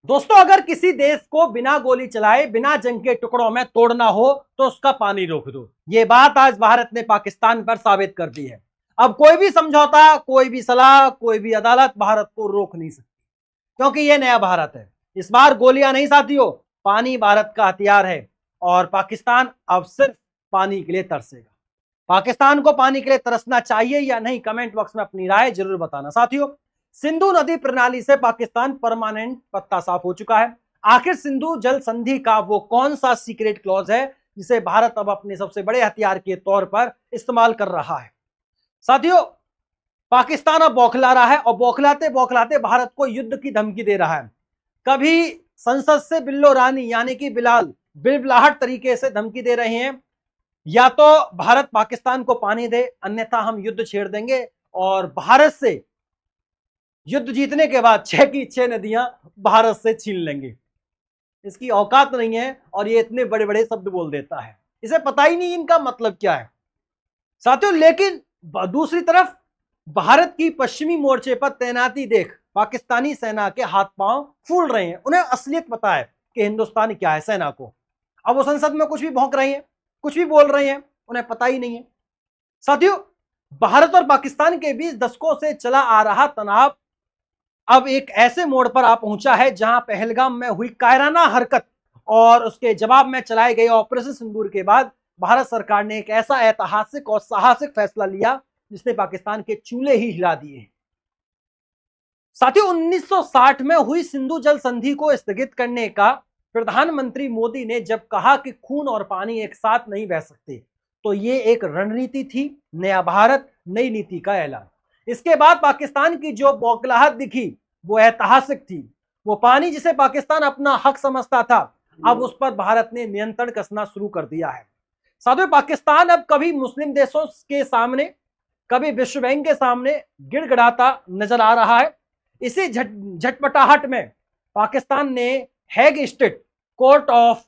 दोस्तों, अगर किसी देश को बिना गोली चलाए, बिना जंग के टुकड़ों में तोड़ना हो तो उसका पानी रोक दो। ये बात आज भारत ने पाकिस्तान पर साबित कर दी है। अब कोई भी समझौता, कोई भी सलाह, कोई भी अदालत भारत को रोक नहीं सकती, क्योंकि ये नया भारत है। इस बार गोलियां नहीं साथियों, पानी भारत का हथियार है और पाकिस्तान अब सिर्फ पानी के लिए तरसेगा। पाकिस्तान को पानी के लिए तरसना चाहिए या नहीं, कमेंट बॉक्स में अपनी राय जरूर बताना। साथियों, सिंधु नदी प्रणाली से पाकिस्तान परमानेंट पत्ता साफ हो चुका है। आखिर सिंधु जल संधि का वो कौन सा सीक्रेट क्लॉज है जिसे भारत अब अपने सबसे बड़े हथियार के तौर पर इस्तेमाल कर रहा है? साथियों, पाकिस्तान अब बौखला रहा है और बौखलाते बौखलाते भारत को युद्ध की धमकी दे रहा है। कभी संसद से बिल्लो रानी यानी कि बिलाल बिलबिलाहट तरीके से धमकी दे रहे हैं, या तो भारत पाकिस्तान को पानी दे अन्यथा हम युद्ध छेड़ देंगे, और भारत से युद्ध जीतने के बाद 6 की 6 नदियां भारत से छीन लेंगे। इसकी औकात नहीं है और ये इतने बड़े बड़े शब्द बोल देता है, इसे पता ही नहीं इनका मतलब क्या है साथियों। लेकिन दूसरी तरफ भारत की पश्चिमी मोर्चे पर तैनाती देख पाकिस्तानी सेना के हाथ पांव फूल रहे हैं। उन्हें असलियत पता है कि हिंदुस्तान क्या है सेना को। अब वो संसद में कुछ भी भौंक रहे हैं, कुछ भी बोल रहे हैं, उन्हें पता ही नहीं है। साथियों, भारत और पाकिस्तान के बीच दशकों से चला आ रहा तनाव अब एक ऐसे मोड़ पर आ पहुंचा है जहां पहलगाम में हुई कायराना हरकत और उसके जवाब में चलाए गए ऑपरेशन सिंदूर के बाद भारत सरकार ने एक ऐसा ऐतिहासिक और साहसिक फैसला लिया जिसने पाकिस्तान के चूल्हे ही हिला दिए। साथियों, 1960 में हुई सिंधु जल संधि को स्थगित करने का प्रधानमंत्री मोदी ने जब कहा कि खून और पानी एक साथ नहीं बह सकते, तो ये एक रणनीति थी, नया भारत नई नीति का ऐलान। इसके बाद पाकिस्तान की जो बौखलाहट दिखी वो ऐतिहासिक थी। वो पानी जिसे पाकिस्तान अपना हक समझता था, अब उस पर भारत ने नियंत्रण कसना शुरू कर दिया है। साथियों, पाकिस्तान अब कभी मुस्लिम देशों के सामने, कभी विश्व बैंक के सामने गिड़गिड़ाता नजर आ रहा है। इसी झटपटाहट में पाकिस्तान ने हैग स्टेट कोर्ट ऑफ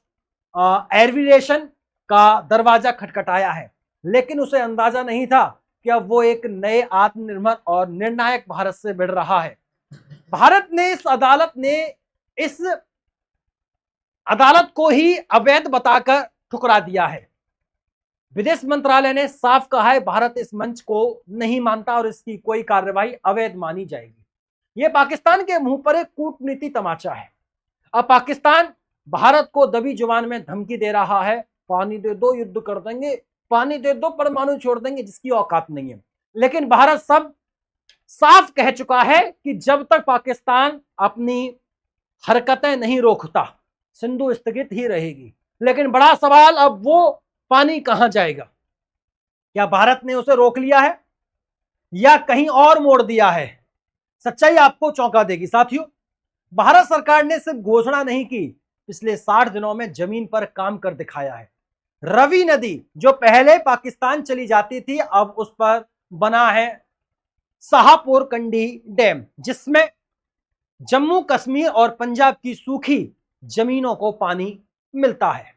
आर्बिट्रेशन का दरवाजा खटखटाया है, लेकिन उसे अंदाजा नहीं था कि अब वो एक नए आत्मनिर्भर और निर्णायक भारत से भिड़ रहा है। भारत ने इस अदालत को ही अवैध बताकर ठुकरा दिया है। विदेश मंत्रालय ने साफ कहा है भारत इस मंच को नहीं मानता और इसकी कोई कार्रवाई अवैध मानी जाएगी। यह पाकिस्तान के मुंह पर एक कूटनीति तमाचा है। अब पाकिस्तान भारत को दबी जुबान में धमकी दे रहा है, पानी दे दो युद्ध कर देंगे, पानी दे दो परमाणु छोड़ देंगे, जिसकी औकात नहीं है। लेकिन भारत सब साफ कह चुका है कि जब तक पाकिस्तान अपनी हरकतें नहीं रोकता सिंधु स्थगित ही रहेगी। लेकिन बड़ा सवाल, अब वो पानी कहां जाएगा? क्या भारत ने उसे रोक लिया है या कहीं और मोड़ दिया है? सच्चाई आपको चौंका देगी। साथियों, भारत सरकार ने सिर्फ घोषणा नहीं की, पिछले 60 दिनों में जमीन पर काम कर दिखाया है। रवि नदी जो पहले पाकिस्तान चली जाती थी, अब उस पर बना है शाहपुर कंडी डैम, जिसमें जम्मू कश्मीर और पंजाब की सूखी जमीनों को पानी मिलता है।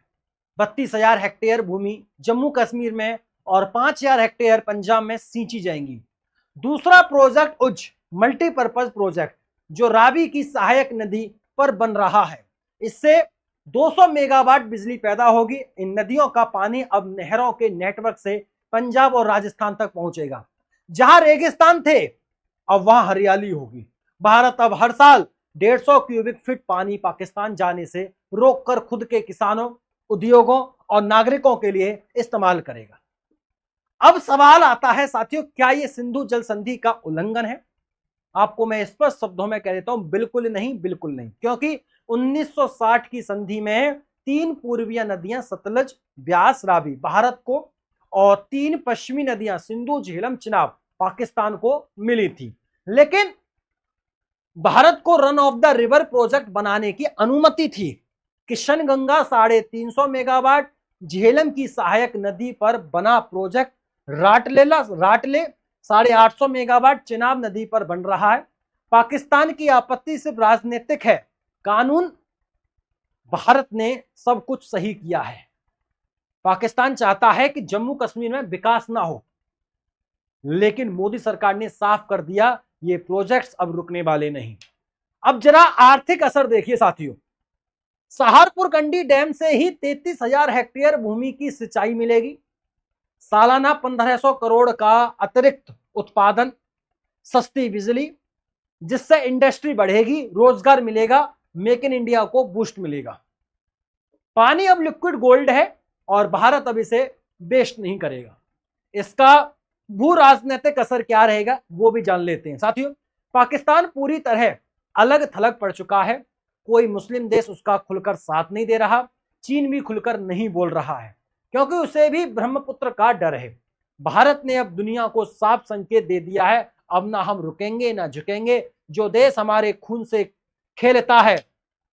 32,000 हेक्टेयर भूमि जम्मू कश्मीर में और 5,000 हेक्टेयर पंजाब में सींची जाएंगी। दूसरा प्रोजेक्ट उज मल्टीपर्पज प्रोजेक्ट जो रावी की सहायक नदी पर बन रहा है, इससे 200 मेगावाट बिजली पैदा होगी। इन नदियों का पानी अब नहरों के नेटवर्क से पंजाब और राजस्थान तक पहुंचेगा। जहां रेगिस्तान थे अब वहां हरियाली होगी। भारत अब हर साल 150 क्यूबिक फीट पानी पाकिस्तान जाने से रोककर खुद के किसानों, उद्योगों और नागरिकों के लिए इस्तेमाल करेगा। अब सवाल आता है साथियों, क्या यह सिंधु जल संधि का उल्लंघन है? आपको मैं स्पष्ट शब्दों में कह देता हूं, बिल्कुल नहीं, बिल्कुल नहीं। क्योंकि 1960 की संधि में 3 पूर्वीय नदियां सतलज, ब्यास, रावी भारत को और 3 पश्चिमी नदियां सिंधु, झेलम, चिनाब पाकिस्तान को मिली थी। लेकिन भारत को run of the river project बनाने की अनुमति थी। किशन गंगा 350 मेगावाट, झेलम की सहायक नदी पर बना प्रोजेक्ट राटले 850 मेगावाट चिनाब नदी पर बन रहा है। पाकिस्तान की आपत्ति सिर्फ राजनीतिक है, कानून भारत ने सब कुछ सही किया है। पाकिस्तान चाहता है कि जम्मू कश्मीर में विकास ना हो, लेकिन मोदी सरकार ने साफ कर दिया ये प्रोजेक्ट्स अब रुकने वाले नहीं। अब जरा आर्थिक असर देखिए साथियों, सहारपुर कंडी डैम से ही 33,000 हेक्टेयर भूमि की सिंचाई मिलेगी, सालाना 1500 करोड़ का अतिरिक्त उत्पादन, सस्ती बिजली, जिससे इंडस्ट्री बढ़ेगी, रोजगार मिलेगा, मेक इन इंडिया को बूस्ट मिलेगा। पानी अब लिक्विड गोल्ड है और भारत अब इसे वेस्ट नहीं करेगा। इसका भू राजनीतिक असर क्या रहेगा वो भी जान लेते हैं साथियों। पाकिस्तान पूरी तरह अलग थलग पड़ चुका है, कोई मुस्लिम देश उसका खुलकर साथ नहीं दे रहा, चीन भी खुलकर नहीं बोल रहा है क्योंकि उसे भी ब्रह्मपुत्र का डर है। भारत ने अब दुनिया को साफ संकेत दे दिया है, अब ना हम रुकेंगे ना झुकेंगे, जो देश हमारे खून से खेलता है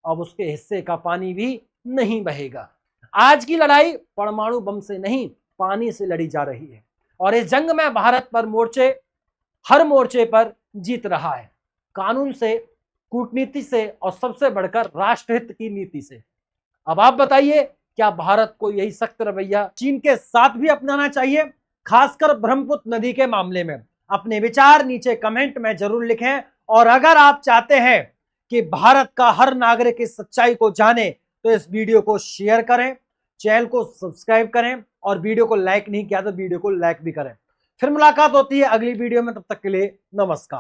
अब उसके हिस्से का पानी भी नहीं बहेगा। आज की लड़ाई परमाणु बम से नहीं पानी से लड़ी जा रही है और इस जंग में भारत पर हर मोर्चे पर जीत रहा है, कानून से, कूटनीति से और सबसे बढ़कर राष्ट्रहित की नीति से। अब आप बताइए, क्या भारत को यही सख्त रवैया चीन के साथ भी अपनाना चाहिए, खासकर ब्रह्मपुत्र नदी के मामले में? अपने विचार नीचे कमेंट में जरूर लिखें और अगर आप चाहते हैं कि भारत का हर नागरिक इस सच्चाई को जाने तो इस वीडियो को शेयर करें, चैनल को सब्सक्राइब करें और वीडियो को लाइक नहीं किया तो वीडियो को लाइक भी करें। फिर मुलाकात होती है अगली वीडियो में, तब तक के लिए नमस्कार।